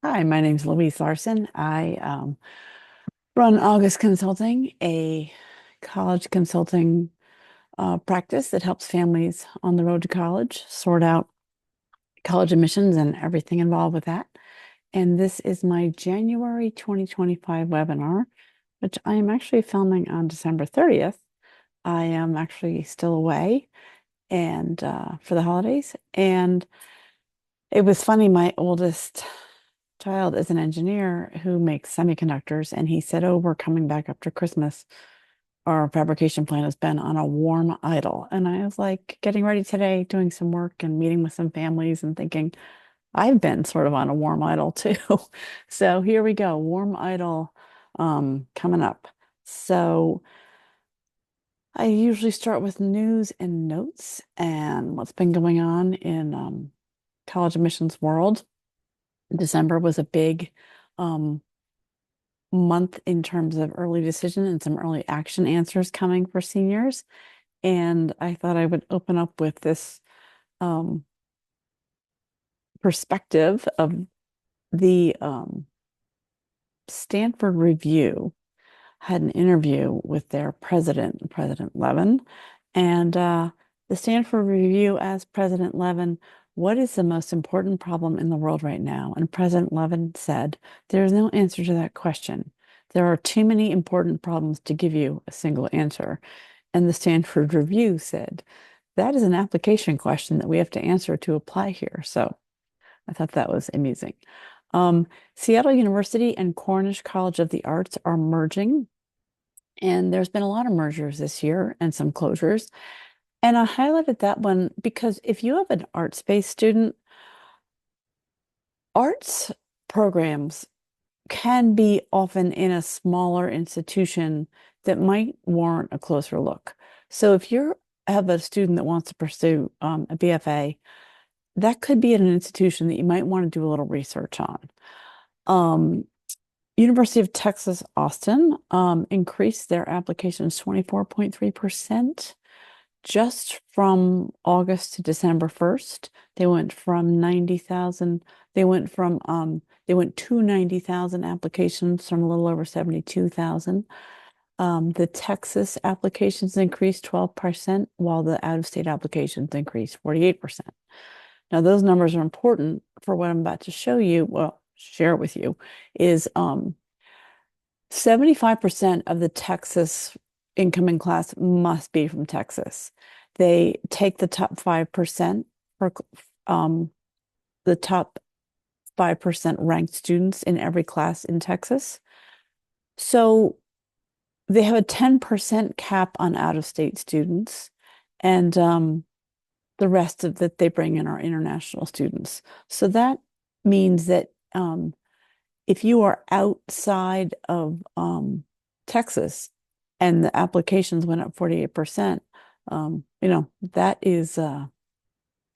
Hi, my name's Louise Larson. I run August Consulting, a college consulting practice that helps families on the road to college sort out college admissions and everything involved with that. And this is my January 2025 webinar, which I am actually filming on December 30th. I am actually still away and for the holidays. And it was funny, my oldest child is an engineer who makes semiconductors, and he said, "Oh, we're coming back after Christmas. Our fabrication plant has been on a warm idle." And I was like, getting ready today, doing some work and meeting with some families and thinking, I've been sort of on a warm idle too. So here we go, warm idle coming up. So I usually start with news and notes and what's been going on in college admissions world. December was a big um, month in terms of early decision and some early action answers coming for seniors. And I thought I would open up with this um, perspective of the Stanford Review had an interview with their president, President Levin. And the Stanford Review asked President Levin, "What is the most important problem in the world right now?" And President Levin said, "There is no answer to that question. There are too many important problems to give you a single answer." And the Stanford Review said, "That is an application question that we have to answer to apply here." So I thought that was amusing. Seattle University and Cornish College of the Arts are merging, and there's been a lot of mergers this year and some closures. And I highlighted that one because if you have an arts-based student, arts programs can be often in a smaller institution that might warrant a closer look. So if you have a student that wants to pursue a BFA, that could be at an institution that you might want to do a little research on. Um, University of Texas Austin increased their applications 24.3% just from August to December 1st. They went from 90,000, they went to 90,000 applications from a little over 72,000. The Texas applications increased 12%, while the out-of-state applications increased 48%. Now, those numbers are important for what I'm about to show you, well, share with you, is 75% of the Texas incoming class must be from Texas. They take the top 5% for the top 5% ranked students in every class in Texas. So they have a 10% cap on out-of-state students, and the rest of that they bring in are international students. So that means that if you are outside of Texas and the applications went up 48%, that is going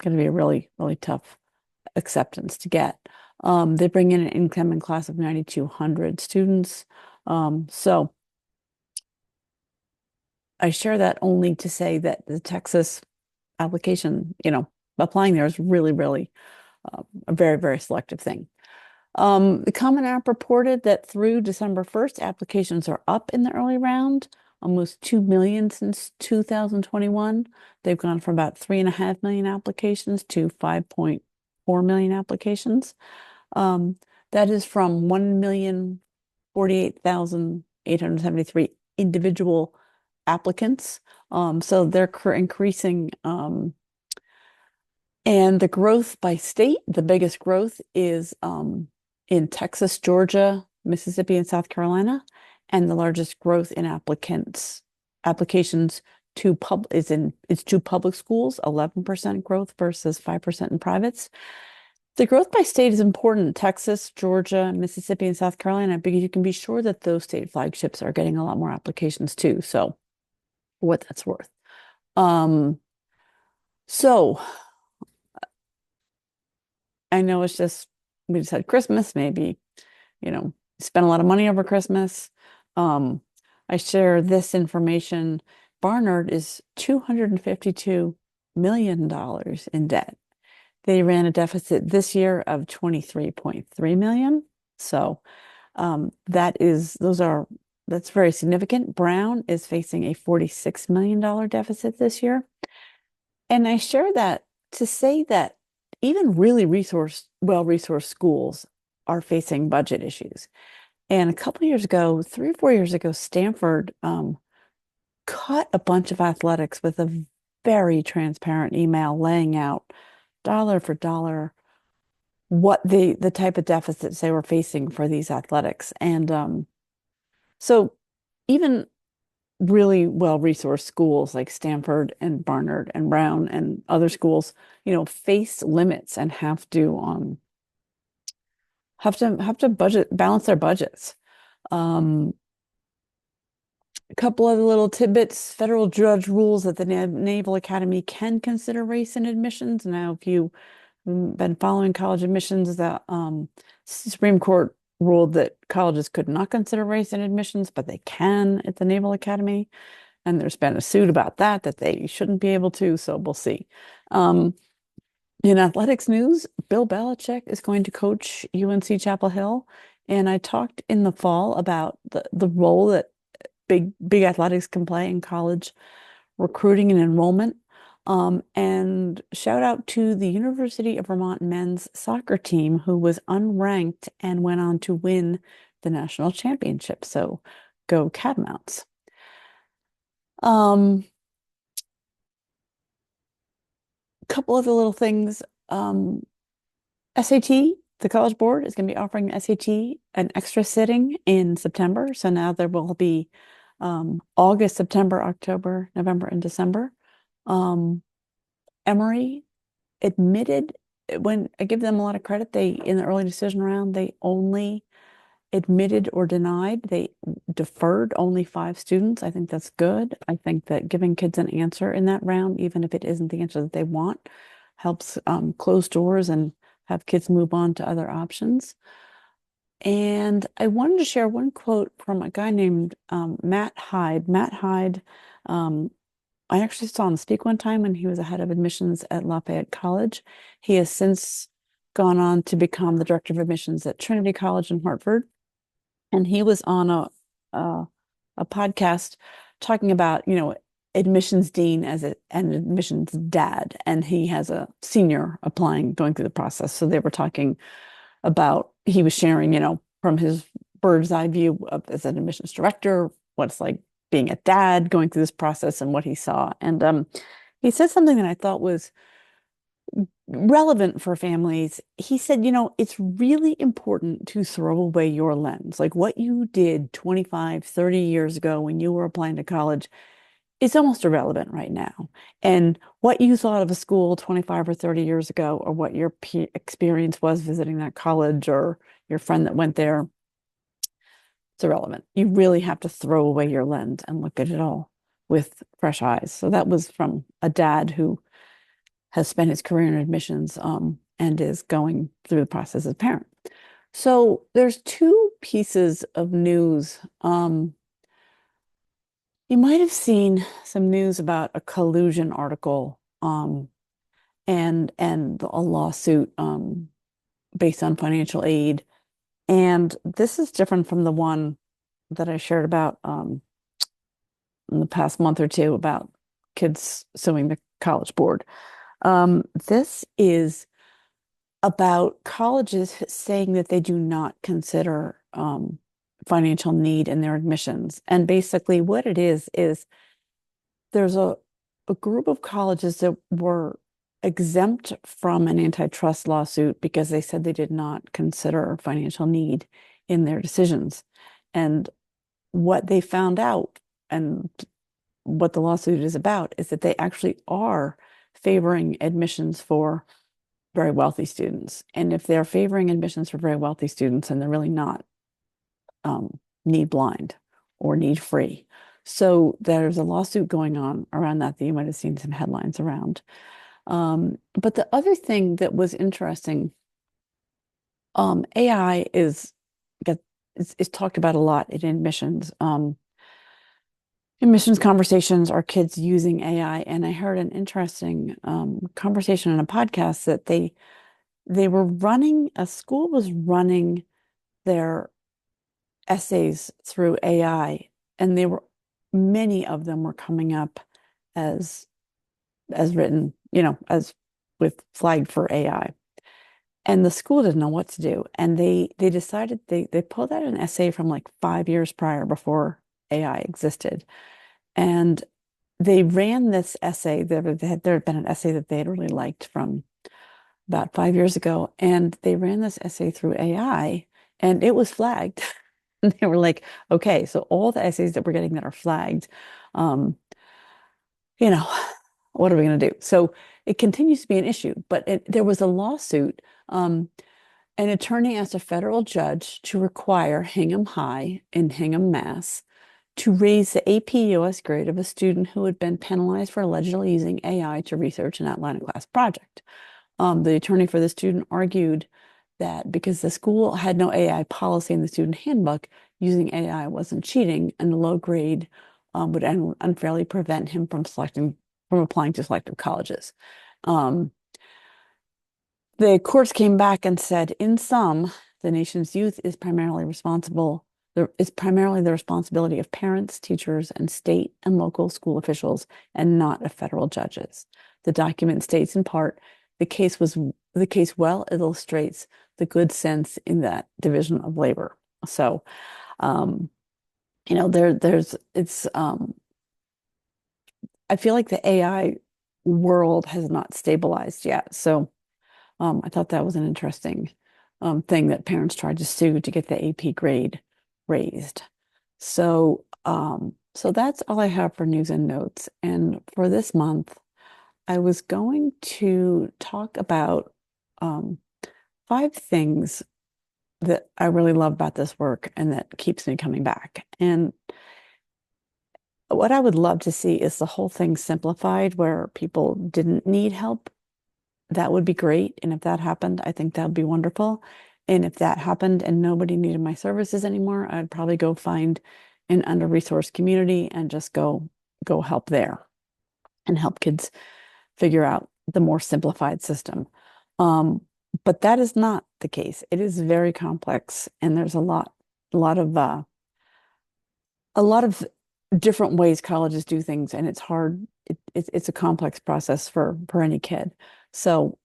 to be a really, really tough acceptance to get. They bring in an incoming class of 9,200 students. So I share that only to say that the Texas application, applying there is really, really a very, very selective thing. The Common App reported that through December 1st, applications are up in the early round, almost 2 million since 2021. They've gone from about 3.5 million applications to 5.4 million applications. That is from 1,048,873 individual applicants. So they're increasing. And the growth by state, the biggest growth is in Texas, Georgia, Mississippi, and South Carolina. And the largest growth in applications it's to public schools, 11% growth versus 5% in privates. The growth by state is important. Texas, Georgia, Mississippi, and South Carolina, because you can be sure that those state flagships are getting a lot more applications too. So what that's worth. So I know we just had Christmas, maybe, spent a lot of money over Christmas. Um, I share this information. Barnard is $252 million in debt. They ran a deficit this year of 23.3 million. So that's very significant. Brown is facing a $46 million deficit this year. And I share that to say that even really well-resourced schools are facing budget issues. And a couple years ago, 3 or 4 years ago, Stanford cut a bunch of athletics with a very transparent email laying out dollar for dollar what the type of deficits they were facing for these athletics. And so even really well-resourced schools like Stanford and Barnard and Brown and other schools, face limits and have to balance their budgets. Um, a couple other little tidbits. Federal judge rules that the Naval Academy can consider race in admissions. Now, if you been following college admissions, the Supreme Court ruled that colleges could not consider race in admissions, but they can at the Naval Academy. And there's been a suit about that they shouldn't be able to, so we'll see. Um, in athletics news, Bill Belichick is going to coach UNC Chapel Hill. And I talked in the fall about the role that big athletics can play in college recruiting and enrollment. And shout out to the University of Vermont men's soccer team, who was unranked and went on to win the national championship. So go Catamounts. A couple other little things. SAT, the College Board is going to be offering SAT an extra sitting in September. So now there will be August, September, October, November, and December. Emory admitted, when I give them a lot of credit, in the early decision round, they only admitted or denied. They deferred only 5 students. I think that's good. I think that giving kids an answer in that round, even if it isn't the answer that they want, helps close doors and have kids move on to other options. And I wanted to share one quote from a guy named Matt Hyde. Matt Hyde, I actually saw him speak one time when he was a head of admissions at Lafayette College. He has since gone on to become the director of admissions at Trinity College in Hartford. And he was on a podcast talking about, admissions dean an admissions dad, and he has a senior going through the process. So they were talking about, he was sharing, from his bird's eye view as an admissions director, what it's like being a dad going through this process and what he saw. And he said something that I thought was relevant for families. He said, it's really important to throw away your lens. Like what you did 25, 30 years ago when you were applying to college is almost irrelevant right now. And what you thought of a school 25 or 30 years ago, or what your experience was visiting that college or your friend that went there, it's irrelevant. You really have to throw away your lens and look at it all with fresh eyes. So that was from a dad who has spent his career in admissions and is going through the process as a parent. So there's 2 pieces of news. You might have seen some news about a collusion article and a lawsuit based on financial aid. And this is different from the one that I shared about in the past month or two about kids suing the College Board. This is about colleges saying that they do not consider financial need in their admissions. And basically what it is there's a group of colleges that were exempt from an antitrust lawsuit because they said they did not consider financial need in their decisions. And what they found out and what the lawsuit is about is that they actually are favoring admissions for very wealthy students. And if they're favoring admissions for very wealthy students, then they're really not need blind or need free. So there's a lawsuit going on around that you might have seen some headlines around. But the other thing that was interesting, AI is talked about a lot in admissions. admissions conversations are kids using AI. And I heard an interesting conversation on a podcast that they were running, a school was running their essays through AI, and they were many of them were coming up as written, as with flagged for AI. And the school didn't know what to do. And they decided they pulled out an essay from like 5 years prior before AI existed. And they ran this essay. There had been an essay that they had really liked from about 5 years ago. And they ran this essay through AI and it was flagged. And they were like, okay, so all the essays that we're getting that are flagged, um, you know, what are we going to do? So it continues to be an issue, but there was a lawsuit. An attorney asked a federal judge to require Hingham High in Hingham, Mass, to raise the AP US grade of a student who had been penalized for allegedly using AI to research an outline of class project. The attorney for the student argued that because the school had no AI policy in the student handbook, using AI wasn't cheating, and the low grade would unfairly prevent him from applying to selective colleges. Um, the courts came back and said, in sum, the nation's youth is primarily responsible. It's primarily the responsibility of parents, teachers, and state and local school officials, and not of federal judges. The document states in part, the case well illustrates the good sense in that division of labor. So, um, there's it's I feel like the AI world has not stabilized yet. So I thought that was an interesting thing that parents tried to sue to get the AP grade raised. So that's all I have for news and notes. And for this month, I was going to talk about um, 5 things that I really love about this work and that keeps me coming back. And what I would love to see is the whole thing simplified where people didn't need help. That would be great. And if that happened, I think that would be wonderful. And if that happened and nobody needed my services anymore, I'd probably go find an under-resourced community and just go help there and help kids figure out the more simplified system. Um, but that is not the case. It is very complex, and there's a lot of a lot of different ways colleges do things, and it's hard. It's a complex process for any kid. So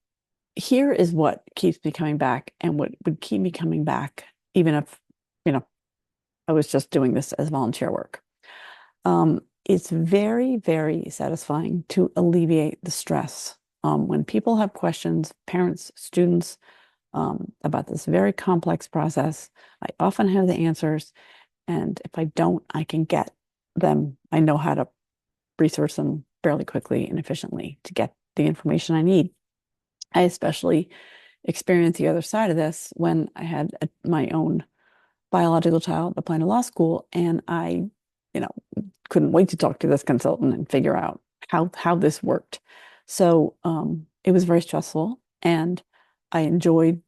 here is what keeps me coming back, and what would keep me coming back, even if, you know, I was just doing this as volunteer work. It's very, very satisfying to alleviate the stress. When people have questions, parents, students, about this very complex process, I often have the answers. And if I don't, I can get them. I know how to research them fairly quickly and efficiently to get the information I need. I especially experienced the other side of this when I had my own biological child applying to law school, and I, you know, couldn't wait to talk to this consultant and figure out how this worked. So it was very stressful, and I enjoyed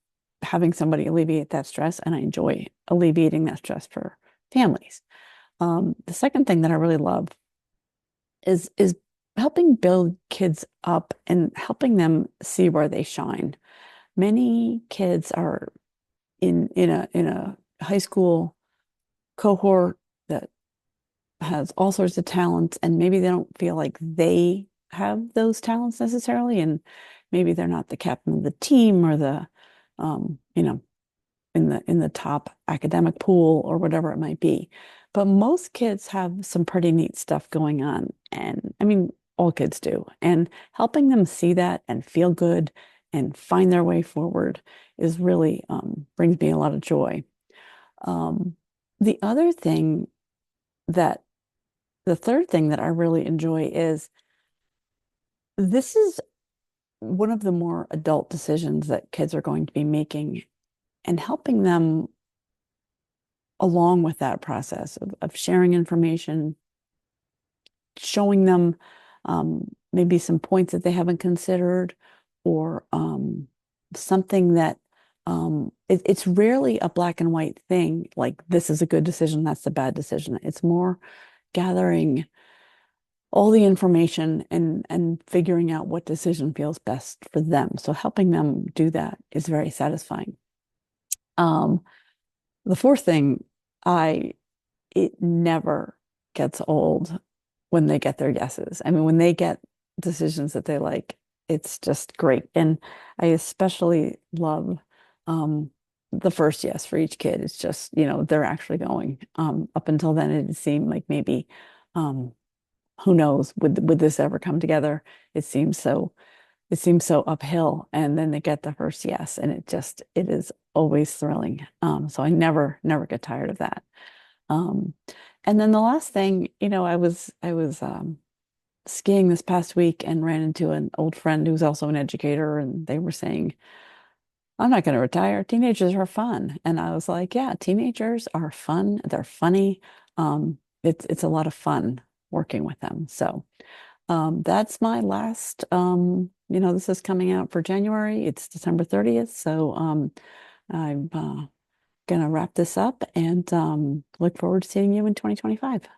having somebody alleviate that stress, and I enjoy alleviating that stress for families. The second thing that I really love is helping build kids up and helping them see where they shine. Many kids are in a high school cohort that has all sorts of talents, and maybe they don't feel like they have those talents necessarily, and maybe they're not the captain of the team or the in the top academic pool or whatever it might be. But most kids have some pretty neat stuff going on. And I mean, all kids do. And helping them see that and feel good and find their way forward is really brings me a lot of joy. Um, the other thing that the third thing that I really enjoy is this is one of the more adult decisions that kids are going to be making, and helping them along with that process of sharing information, showing them maybe some points that they haven't considered, or something that it's rarely a black and white thing, like this is a good decision, that's a bad decision. It's more gathering. all the information and figuring out what decision feels best for them. So helping them do that is very satisfying. Um, the fourth thing, I it never gets old when they get their yeses. I mean, when they get decisions that they like, it's just great. And I especially love um, the first yes for each kid. It's just, they're actually going. Up until then, it seemed like maybe, um, who knows, would this ever come together? It seems so, it seems so uphill. And then they get the first yes, and it is always thrilling. So I never get tired of that. Um, and then the last thing, I was skiing this past week and ran into an old friend who's also an educator, and they were saying, "I'm not going to retire. Teenagers are fun." And I was like, "Yeah, teenagers are fun. They're funny. It's a lot of fun working with them." So that's my last. This is coming out for January. It's December 30th, so I'm gonna wrap this up and look forward to seeing you in 2025.